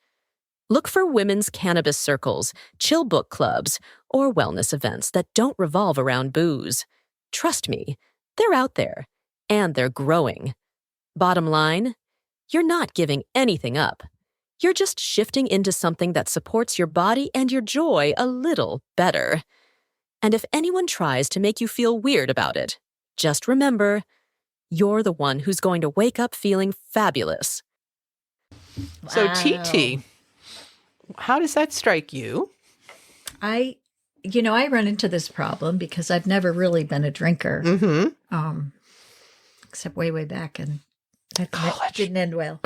[SPEAKER 7] Look for women's cannabis circles, chill book clubs, or wellness events that don't revolve around booze. Trust me, they're out there, and they're growing. Bottom line, you're not giving anything up. You're just shifting into something that supports your body and your joy a little better. And if anyone tries to make you feel weird about it, just remember, you're the one who's going to wake up feeling fabulous.
[SPEAKER 2] So, TT, how does that strike you?
[SPEAKER 3] I run into this problem because I've never really been a drinker. Except way back, and that didn't end well.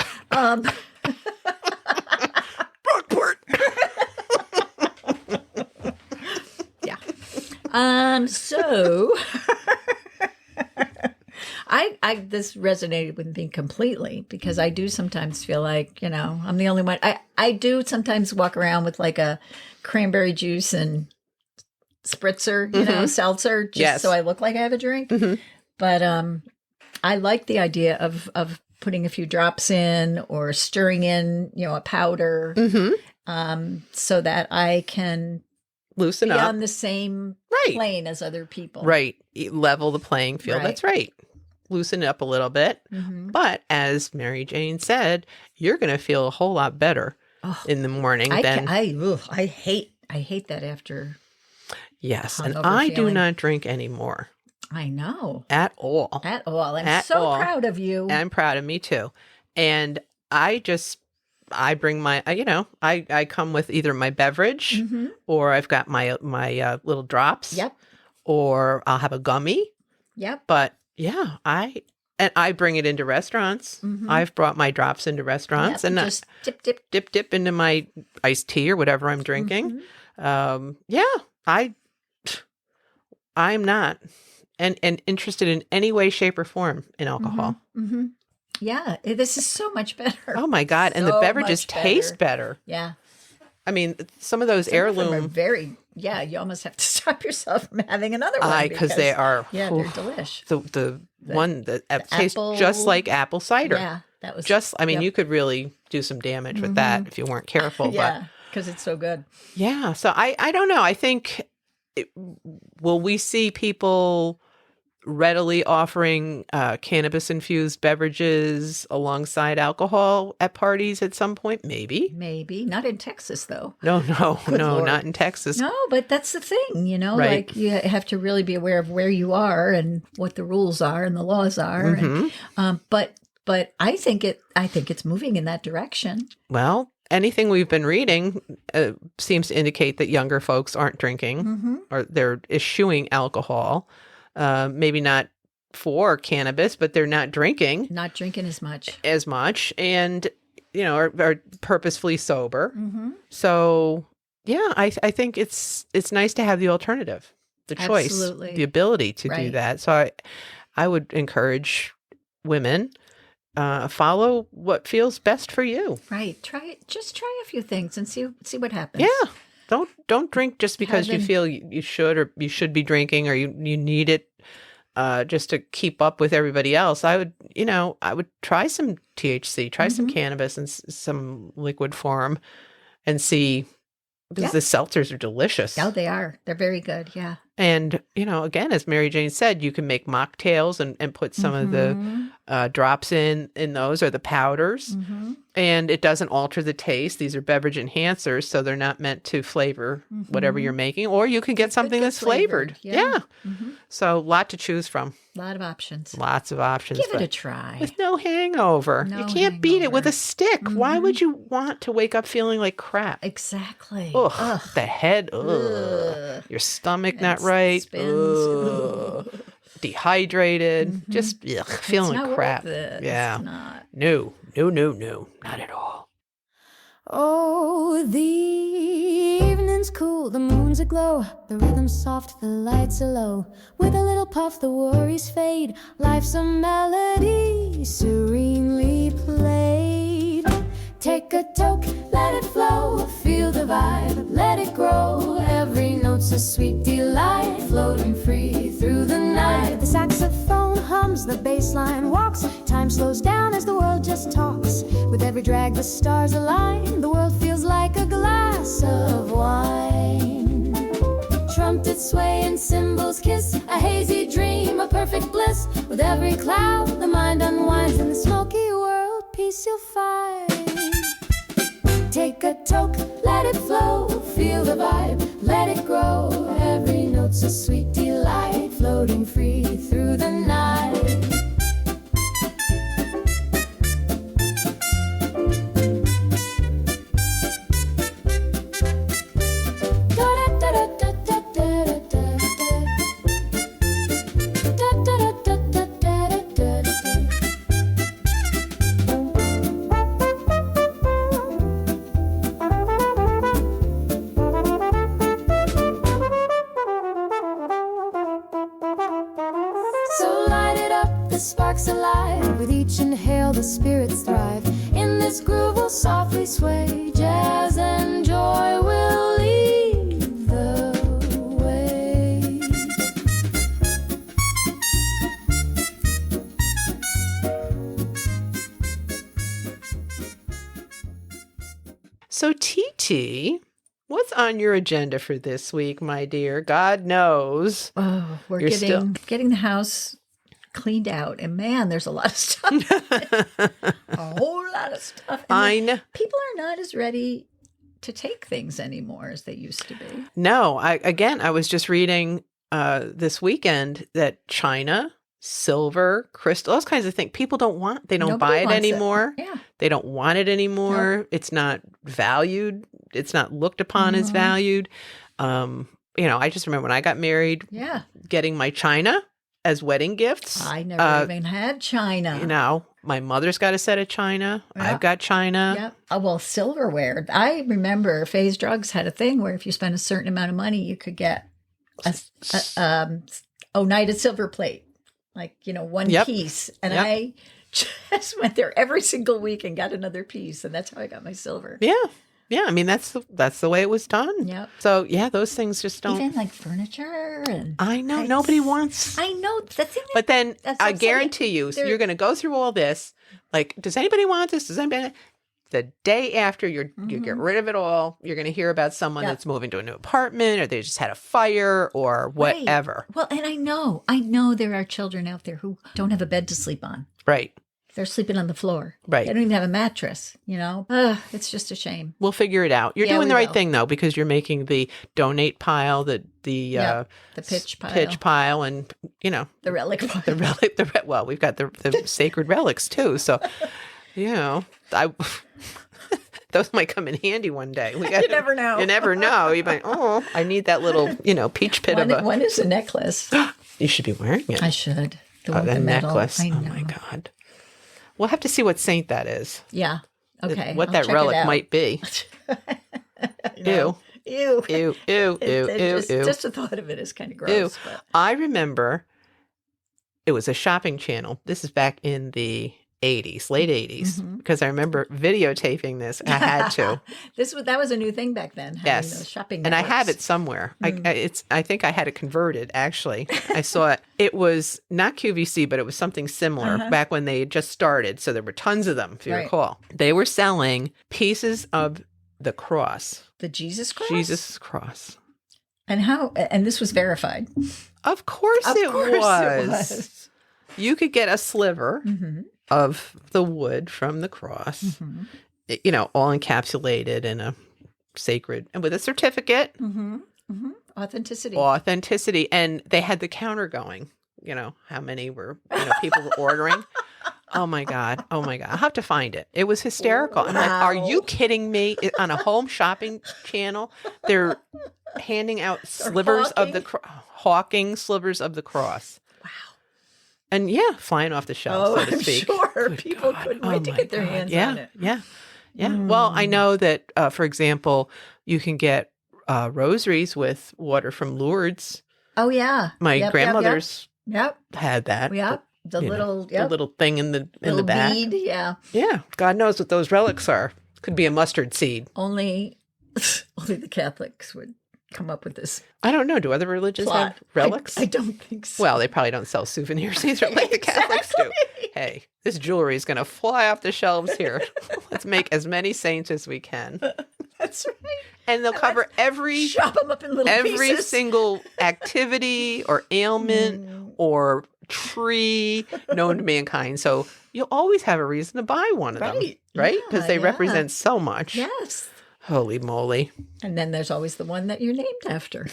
[SPEAKER 2] Rockport.
[SPEAKER 3] Yeah. So this resonated with me completely because I do sometimes feel like, I'm the only one. I do sometimes walk around with like a cranberry juice and spritzer, seltzer, just so I look like I have a drink. But I like the idea of putting a few drops in or stirring in, a powder. so that I can
[SPEAKER 2] Loosen
[SPEAKER 3] be
[SPEAKER 2] up.
[SPEAKER 3] on the same
[SPEAKER 2] Right.
[SPEAKER 3] plane as other people.
[SPEAKER 2] Right. Level the playing field.
[SPEAKER 3] Right.
[SPEAKER 2] That's right. Loosen it up a little bit.
[SPEAKER 3] Mm-hmm.
[SPEAKER 2] But as Mary Jane said, you're going to feel a whole lot better in the morning than.
[SPEAKER 3] I hate that after.
[SPEAKER 2] Yes. And
[SPEAKER 3] hungover
[SPEAKER 2] I do
[SPEAKER 3] feeling.
[SPEAKER 2] not drink anymore
[SPEAKER 3] I know.
[SPEAKER 2] at all.
[SPEAKER 3] At all. I'm
[SPEAKER 2] At
[SPEAKER 3] so
[SPEAKER 2] all.
[SPEAKER 3] proud of you.
[SPEAKER 2] I'm proud of me too. And I bring my, I come with either my beverage
[SPEAKER 3] Mm-hmm.
[SPEAKER 2] or I've got my little drops.
[SPEAKER 3] Yep.
[SPEAKER 2] Or I'll have a gummy.
[SPEAKER 3] Yep.
[SPEAKER 2] But yeah, I bring it into restaurants.
[SPEAKER 3] Mhm.
[SPEAKER 2] I've brought my drops into restaurants
[SPEAKER 3] Yep,
[SPEAKER 2] and
[SPEAKER 3] just dip.
[SPEAKER 2] dip into my iced tea or whatever I'm drinking.
[SPEAKER 3] Mm-hmm.
[SPEAKER 2] I'm not and interested in any way, shape, or form in alcohol.
[SPEAKER 3] Mm-hmm. Yeah, this is so much better.
[SPEAKER 2] Oh my God. And the
[SPEAKER 3] So
[SPEAKER 2] beverages
[SPEAKER 3] much
[SPEAKER 2] taste better.
[SPEAKER 3] Yeah.
[SPEAKER 2] I mean, some of those
[SPEAKER 3] Some of them are
[SPEAKER 2] heirloom
[SPEAKER 3] you almost have to stop yourself from having another one.
[SPEAKER 2] because they are
[SPEAKER 3] Yeah, they're delish.
[SPEAKER 2] the one that tastes
[SPEAKER 3] apple-
[SPEAKER 2] just like apple cider.
[SPEAKER 3] Yeah, that was
[SPEAKER 2] Just, I mean,
[SPEAKER 3] yep.
[SPEAKER 2] you could really do some damage with that if you weren't careful.
[SPEAKER 3] Yeah, because it's so good.
[SPEAKER 2] But yeah, so I don't know. I think, will we see people readily offering cannabis-infused beverages alongside alcohol at parties at some point? Maybe.
[SPEAKER 3] Maybe not in Texas though.
[SPEAKER 2] No,
[SPEAKER 3] Good Lord.
[SPEAKER 2] not in Texas.
[SPEAKER 3] No, but that's the thing,
[SPEAKER 2] Right.
[SPEAKER 3] like you have to really be aware of where you are and what the rules are and the laws are.
[SPEAKER 2] Mhm.
[SPEAKER 3] And, but I think it's moving in that direction.
[SPEAKER 2] Well, anything we've been reading seems to indicate that younger folks aren't drinking
[SPEAKER 3] Mm-hmm.
[SPEAKER 2] or they're eschewing alcohol. Maybe not for cannabis, but they're not drinking
[SPEAKER 3] Not drinking as much.
[SPEAKER 2] and, are purposefully sober.
[SPEAKER 3] Mm-hmm.
[SPEAKER 2] So yeah, I think it's nice to have the alternative, the choice,
[SPEAKER 3] Absolutely.
[SPEAKER 2] the ability to do
[SPEAKER 3] Right.
[SPEAKER 2] that. So I would encourage women, follow what feels best for you.
[SPEAKER 3] Right. Just try a few things and see what happens.
[SPEAKER 2] Yeah. Don't drink just because you
[SPEAKER 3] Haven't-
[SPEAKER 2] feel you should or you should be drinking or you need it just to keep up with everybody else. I would try some THC, try some cannabis in some liquid form and see, because the seltzers are delicious.
[SPEAKER 3] Oh, they are. They're very good. Yeah.
[SPEAKER 2] And, again, as Mary Jane said, you can make mocktails and put some of the drops in those or the powders.
[SPEAKER 3] Mm-hmm.
[SPEAKER 2] And it doesn't alter the taste. These are beverage enhancers, so they're not meant to flavor whatever you're making. Or you can get something
[SPEAKER 3] get
[SPEAKER 2] that's flavored.
[SPEAKER 3] flavored.
[SPEAKER 2] Yeah.
[SPEAKER 3] Mm-hmm.
[SPEAKER 2] So a lot to choose from.
[SPEAKER 3] A lot of options.
[SPEAKER 2] Lots of options.
[SPEAKER 3] Give it
[SPEAKER 2] but
[SPEAKER 3] a try.
[SPEAKER 2] with no hangover.
[SPEAKER 3] No
[SPEAKER 2] you can't beat it with a
[SPEAKER 3] hangover.
[SPEAKER 2] stick. Why would you want to wake up feeling like crap?
[SPEAKER 3] Exactly.
[SPEAKER 2] Ugh, the head. Ugh.
[SPEAKER 3] Ugh.
[SPEAKER 2] Your stomach
[SPEAKER 3] And
[SPEAKER 2] not right.
[SPEAKER 3] spins.
[SPEAKER 2] Ugh. Dehydrated. Just feeling
[SPEAKER 3] It's
[SPEAKER 2] like
[SPEAKER 3] not
[SPEAKER 2] crap.
[SPEAKER 3] worth it.
[SPEAKER 2] Yeah.
[SPEAKER 3] It's not.
[SPEAKER 2] No, not at all.
[SPEAKER 5] Oh, the evening's cool, the moon's aglow, the rhythm's soft, the lights are low. With a little puff, the worries fade. Life's a melody serenely played. Take a toke, let it flow, feel the vibe, let it grow. Every note's a sweet delight, floating free through the night. The saxophone hums, the bass line walks. Time slows down as the world just talks. With every drag, the stars align. The world feels like a glass of wine. Trumpets sway and cymbals kiss, a hazy dream, a perfect bliss. With every cloud, the mind unwinds. In the smoky world, peace you'll find. Take a toke, let it flow, feel the vibe, let it grow. Every note's a sweet delight, floating free through the night. So light it up, the sparks alive. With each inhale, the spirits thrive. In this groove, we'll softly sway. Jazz and joy will lead the way.
[SPEAKER 2] So TT TT, what's on your agenda for this week, my dear? God knows.
[SPEAKER 3] Oh, we're
[SPEAKER 2] You're
[SPEAKER 3] getting the house cleaned out, and man, there's a lot of stuff. A whole lot of stuff. And
[SPEAKER 2] I know.
[SPEAKER 3] people are not as ready to take things anymore as they used to be.
[SPEAKER 2] No, I was just reading this weekend that China, silver, crystal, those kinds of things, people don't want. They don't
[SPEAKER 3] Nobody
[SPEAKER 2] buy it
[SPEAKER 3] wants
[SPEAKER 2] anymore.
[SPEAKER 3] Yeah.
[SPEAKER 2] They don't want it anymore. It's not valued. It's not looked upon as valued. I just remember when I got married, getting my china as wedding gifts.
[SPEAKER 3] I never even had china.
[SPEAKER 2] My mother's got a set of china. I've got china.
[SPEAKER 3] Yep. Oh, well, silverware. I remember Phase Drugs had a thing where if you spent a certain amount of money, you could get a Oneida silver plate, like, one piece. And I just went there every single week and got another piece. And that's how I got my silver.
[SPEAKER 2] Yeah. Yeah. I mean, that's the way it was done.
[SPEAKER 3] Yep.
[SPEAKER 2] So, yeah, those things just don't.
[SPEAKER 3] Even like furniture. And
[SPEAKER 2] I know. Nobody wants.
[SPEAKER 3] I know. The thing
[SPEAKER 2] but then I guarantee you, so you're going to go through all this. Like, does anybody want this? Does anybody? The day after you get rid of it all, you're going to hear about someone that's moving to a new apartment, or they just had a fire, or whatever.
[SPEAKER 3] Right. Well, and I know there are children out there who don't have a bed to sleep on.
[SPEAKER 2] Right.
[SPEAKER 3] They're sleeping on the floor.
[SPEAKER 2] Right.
[SPEAKER 3] They don't even have a mattress, It's just a shame.
[SPEAKER 2] We'll figure it out. You're doing the right thing, though, because you're making the donate pile, the
[SPEAKER 3] pitch pile.
[SPEAKER 2] Pitch pile, and,
[SPEAKER 3] The relic pile.
[SPEAKER 2] The relic. Well, we've got the sacred relics, too. So, those might come in handy one day. You
[SPEAKER 3] never know.
[SPEAKER 2] You never know. You might, I need that little, peach pit of a...
[SPEAKER 3] One is a necklace.
[SPEAKER 2] You should be wearing it.
[SPEAKER 3] I should. The one with
[SPEAKER 2] the
[SPEAKER 3] the metal.
[SPEAKER 2] Necklace.
[SPEAKER 3] I know.
[SPEAKER 2] Oh, my God. We'll have to see what saint that is.
[SPEAKER 3] Yeah. Okay.
[SPEAKER 2] What that relic might be. Ew.
[SPEAKER 3] Ew.
[SPEAKER 2] Ew. Ew. Ew.
[SPEAKER 3] Just the thought of it is kind of gross. But.
[SPEAKER 2] I remember it was a shopping channel. This is back in the 80s, late 80s, because I remember videotaping this. I had to.
[SPEAKER 3] That was a new thing back then.
[SPEAKER 2] Yes,
[SPEAKER 3] those shopping
[SPEAKER 2] networks. And I have it somewhere. I think I had it converted. Actually, I saw it. It was not QVC, but it was something similar back when they had just started. So there were tons of them, if you recall. They were selling pieces of the cross,
[SPEAKER 3] the Jesus cross.
[SPEAKER 2] Jesus cross.
[SPEAKER 3] And this was verified.
[SPEAKER 2] Of course it was. You could get a sliver of the wood from the cross, all encapsulated in a sacred, and with a certificate. Authenticity. And they had the counter going, how many were, people were ordering. Oh my God. I'll have to find it. It was hysterical. Wow. I'm like, are you kidding me? On a home shopping channel, they're handing out slivers of the hawking slivers of the cross. Wow. And flying off the shelves, so to speak.
[SPEAKER 3] I'm sure people couldn't wait to get their hands on it.
[SPEAKER 2] Yeah. Well, I know that, for example, you can get rosaries with water from Lourdes.
[SPEAKER 3] Oh, yeah.
[SPEAKER 2] My grandmother's had that.
[SPEAKER 3] Yep. The
[SPEAKER 2] little thing in the back.
[SPEAKER 3] Bead, yeah.
[SPEAKER 2] Yeah. God knows what those relics are. Could be a mustard seed.
[SPEAKER 3] Only the Catholics would come up with this.
[SPEAKER 2] I don't know. Do other religions have relics?
[SPEAKER 3] I don't think so.
[SPEAKER 2] Well, they probably don't sell souvenirs either like the Catholics do. Hey, this jewelry is going to fly off the shelves here. Let's make as many saints as we can.
[SPEAKER 3] That's right.
[SPEAKER 2] And they'll cover
[SPEAKER 3] chop them up in little pieces.
[SPEAKER 2] Single activity or ailment or tree known to mankind. So you'll always have a reason to buy one of them, right? Because they represent so much.
[SPEAKER 3] Yes.
[SPEAKER 2] Holy moly.
[SPEAKER 3] And then there's always the one that you're named after.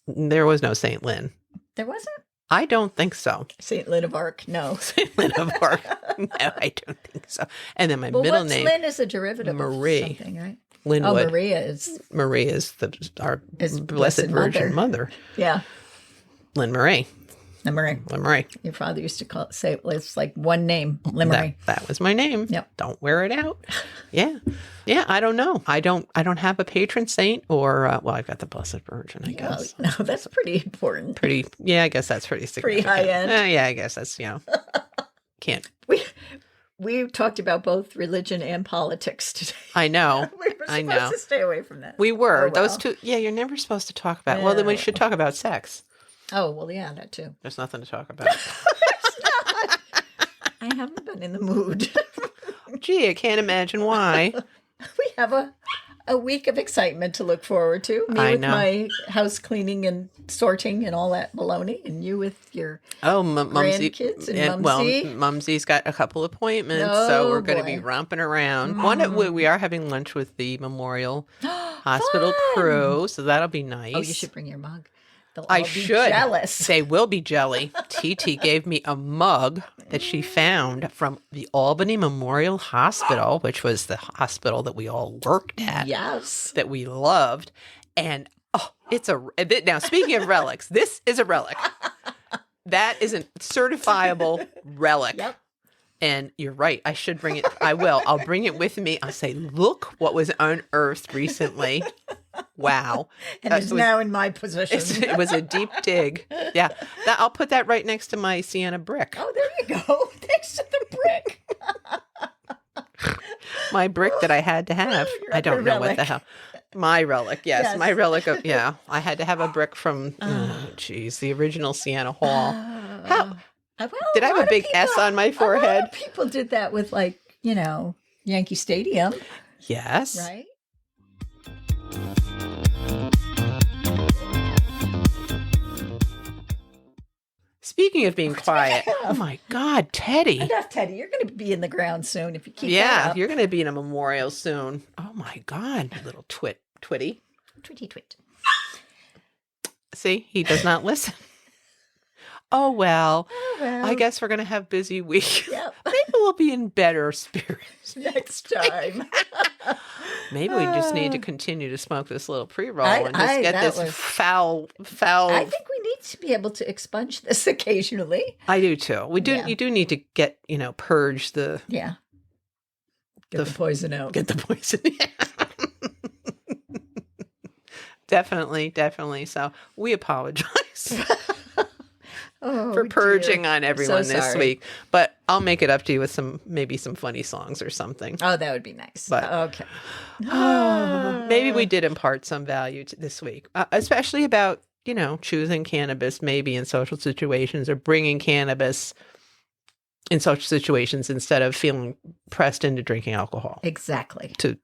[SPEAKER 2] There was no Saint Lynn.
[SPEAKER 3] There wasn't?
[SPEAKER 2] I don't think so.
[SPEAKER 3] St. Lynn of Arc, no.
[SPEAKER 2] St. Lynn of Arc. No, I don't think so. And then my middle name.
[SPEAKER 3] Lynn is a derivative
[SPEAKER 2] Marie.
[SPEAKER 3] of something, right?
[SPEAKER 2] Linwood.
[SPEAKER 3] Oh, Maria is
[SPEAKER 2] our Blessed Virgin Mother.
[SPEAKER 3] Yeah.
[SPEAKER 2] Lynn Marie.
[SPEAKER 3] Lynn Marie. Your father used to say it's like one name, Lynn Marie.
[SPEAKER 2] That was my name.
[SPEAKER 3] Yep.
[SPEAKER 2] Don't wear it out. Yeah. Yeah, I don't know. I don't have a patron saint or I've got the Blessed Virgin, I guess.
[SPEAKER 3] No, that's pretty important.
[SPEAKER 2] I guess that's pretty significant.
[SPEAKER 3] Pretty high end.
[SPEAKER 2] Yeah, I guess that's, can't.
[SPEAKER 3] We talked about both religion and politics today.
[SPEAKER 2] I know.
[SPEAKER 3] We were supposed to stay away from that.
[SPEAKER 2] We were.
[SPEAKER 3] Oh, well.
[SPEAKER 2] Those two. Yeah, you're never supposed to talk about. Well, then we should talk about sex.
[SPEAKER 3] Oh, well, yeah, that too.
[SPEAKER 2] There's nothing to talk about.
[SPEAKER 3] I haven't been in the mood.
[SPEAKER 2] Gee, I can't imagine why.
[SPEAKER 3] We have a a week of excitement to look forward to. Me
[SPEAKER 2] I
[SPEAKER 3] with
[SPEAKER 2] know.
[SPEAKER 3] my house cleaning and sorting and all that baloney, and you with your
[SPEAKER 2] Mumsy,
[SPEAKER 3] grandkids and Mumsy.
[SPEAKER 2] Mumsy's got a couple appointments,
[SPEAKER 3] Oh,
[SPEAKER 2] so we're going to be
[SPEAKER 3] boy.
[SPEAKER 2] romping around. We are having lunch with the Memorial Hospital crew, so that'll be nice.
[SPEAKER 3] Oh, you should bring your mug. They'll
[SPEAKER 2] I
[SPEAKER 3] all be
[SPEAKER 2] should.
[SPEAKER 3] jealous.
[SPEAKER 2] They will be jelly. TT gave me a mug that she found from the Albany Memorial Hospital, which was the hospital that we all worked at.
[SPEAKER 3] Yes.
[SPEAKER 2] That we loved. And now speaking of relics, this is a relic. That is a certifiable relic.
[SPEAKER 3] Yep.
[SPEAKER 2] And you're right. I should bring it. I will. I'll bring it with me. I'll say, look what was unearthed recently. Wow.
[SPEAKER 3] And it's now in my possession.
[SPEAKER 2] It was a deep dig. Yeah. I'll put that right next to my sienna brick.
[SPEAKER 3] Oh, there you go. Thanks to the brick.
[SPEAKER 2] My brick that I had to have.
[SPEAKER 3] Your
[SPEAKER 2] I don't
[SPEAKER 3] other
[SPEAKER 2] know what the
[SPEAKER 3] relic.
[SPEAKER 2] hell. My relic. Yes.
[SPEAKER 3] Yes.
[SPEAKER 2] My relic. I had to have a brick from, the original Sienna Hall. Did I have a big S on my forehead?
[SPEAKER 3] A lot of people did that with, like, Yankee Stadium,
[SPEAKER 2] Yes.
[SPEAKER 3] right?
[SPEAKER 2] Speaking of being quiet, oh my God, Teddy.
[SPEAKER 3] Enough, Teddy. You're going to be in the ground soon if you keep that
[SPEAKER 2] Yeah,
[SPEAKER 3] up.
[SPEAKER 2] you're going to be in a memorial soon. Oh my God, you little twitty.
[SPEAKER 3] Twitty twit.
[SPEAKER 2] See, he does not listen. Oh, well,
[SPEAKER 3] well.
[SPEAKER 2] I guess we're going to have busy week.
[SPEAKER 3] Yep.
[SPEAKER 2] Maybe we'll be in better spirits.
[SPEAKER 3] Next time.
[SPEAKER 2] Maybe we just need to continue to smoke this little pre-roll
[SPEAKER 3] I-
[SPEAKER 2] and just get
[SPEAKER 3] that
[SPEAKER 2] this
[SPEAKER 3] was-
[SPEAKER 2] foul.
[SPEAKER 3] I think we need to be able to expunge this occasionally.
[SPEAKER 2] I do too. We do.
[SPEAKER 3] Yeah.
[SPEAKER 2] You do need to get, purge the
[SPEAKER 3] Yeah. Get the poison out.
[SPEAKER 2] get the poison. Definitely. So we apologize for purging on everyone
[SPEAKER 3] So
[SPEAKER 2] this
[SPEAKER 3] sorry.
[SPEAKER 2] week, but I'll make it up to you with maybe some funny songs or something.
[SPEAKER 3] Oh, that would be nice.
[SPEAKER 2] But-
[SPEAKER 3] Okay.
[SPEAKER 2] Maybe we did impart some value this week, especially about, choosing cannabis maybe in social situations or bringing cannabis in social situations instead of feeling pressed into drinking alcohol
[SPEAKER 3] Exactly.
[SPEAKER 2] to,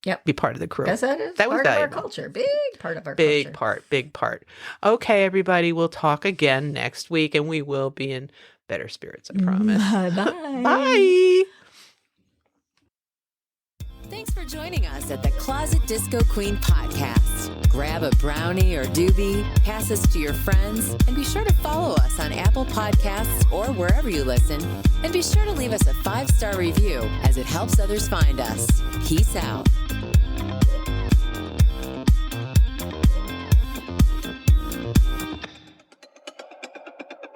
[SPEAKER 3] Yep.
[SPEAKER 2] be part of the crew.
[SPEAKER 3] Because that is
[SPEAKER 2] That was
[SPEAKER 3] part of our
[SPEAKER 2] valuable.
[SPEAKER 3] culture. Big part of our
[SPEAKER 2] Big
[SPEAKER 3] culture.
[SPEAKER 2] big part. Okay, everybody, we'll talk again next week and we will be in better spirits, I promise.
[SPEAKER 3] Bye.
[SPEAKER 2] Bye.
[SPEAKER 1] Thanks for joining us at the Closet Disco Queen Podcast. Grab a brownie or doobie, pass us to your friends, and be sure to follow us on Apple Podcasts or wherever you listen. And be sure to leave us a 5-star review as it helps others find us. Peace out.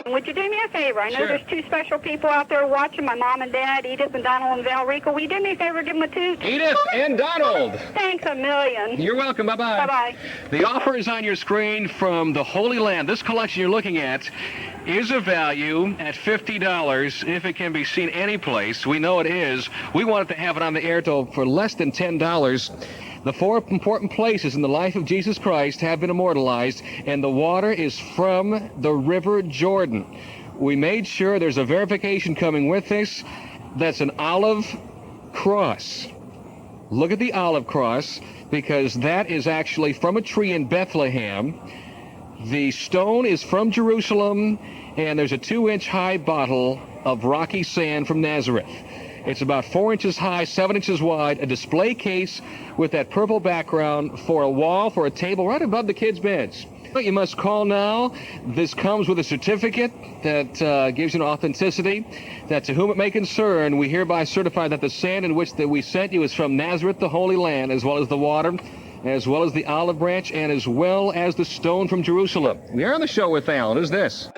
[SPEAKER 8] Would you do me a favor? I know there's two special people out there watching, my mom and dad, Edith and Donald and Valrico. Will you do me a favor, give them a toot?
[SPEAKER 9] Edith and Donald.
[SPEAKER 8] Thanks a million.
[SPEAKER 9] You're welcome. Bye-bye.
[SPEAKER 8] Bye-bye.
[SPEAKER 9] The offer is on your screen from the Holy Land. This collection you're looking at is of value at $50 if it can be seen any place. We know it is. We wanted to have it on the air for less than $10. The 4 important places in the life of Jesus Christ have been immortalized, and the water is from the River Jordan. We made sure there's a verification coming with this. That's an olive cross. Look at the olive cross, because that is actually from a tree in Bethlehem. The stone is from Jerusalem, and there's a 2-inch high bottle of rocky sand from Nazareth. It's about 4 inches high, 7 inches wide, a display case with that purple background for a wall, for a table right above the kids' beds. But you must call now. This comes with a certificate that gives you an authenticity. That to whom it may concern, we hereby certify that the sand in which that we sent you is from Nazareth, the Holy Land, as well as the water, as well as the olive branch, and as well as the stone from Jerusalem. We are on the show with Al. Who's this?